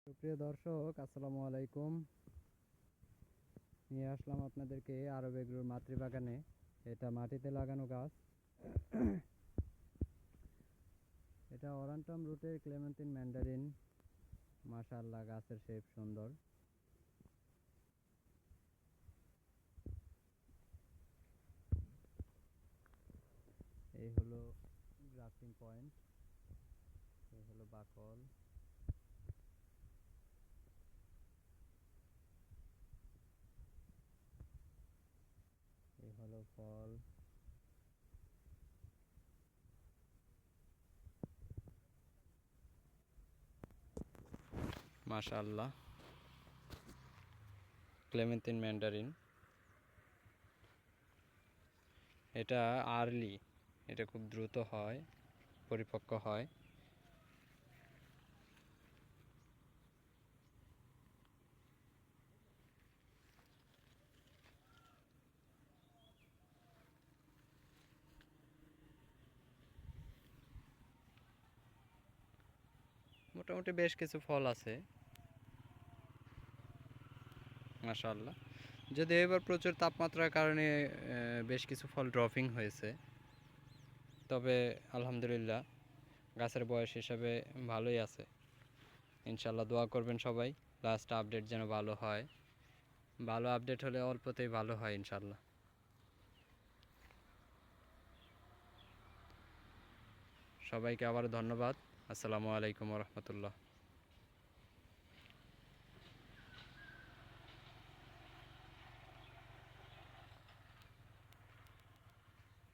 সুপ্রিয় দর্শক, আসসালামু আলাইকুম। নিয়ে আসলাম আপনাদেরকে আরব এগ্রোর মাতৃবাগানে। এটা মাটিতে লাগানো গাছ। এটা অরান্টাম রুটের ক্লেমেন্টিন ম্যান্ডারিন। মাশাআল্লাহ, গাছের শেপ সুন্দর। এই হলো গ্রাফটিং পয়েন্ট, এই হলো বাকল। এই হলো ফল। মাশাআল্লাহ, ক্লেমেন্টিন ম্যান্ডারিন। এটা আর্লি, এটা খুব দ্রুত হয়, পরিপক্ক হয়। মোটামুটি বেশ কিছু ফল আছে, মাশাআল্লাহ। যদিও এবার প্রচুর তাপমাত্রার কারণে বেশ কিছু ফল ড্রপিং হয়েছে, তবে আলহামদুলিল্লাহ গাছের বয়স হিসাবে ভালোই আছে। ইনশাল্লাহ দোয়া করবেন সবাই, লাস্ট আপডেট যেন ভালো হয়। ভালো আপডেট হলে অল্পতেই ভালো হয় ইনশাল্লাহ। সবাইকে আবারও ধন্যবাদ। আসসালামু আলাইকুম রহমতুল্লাহ।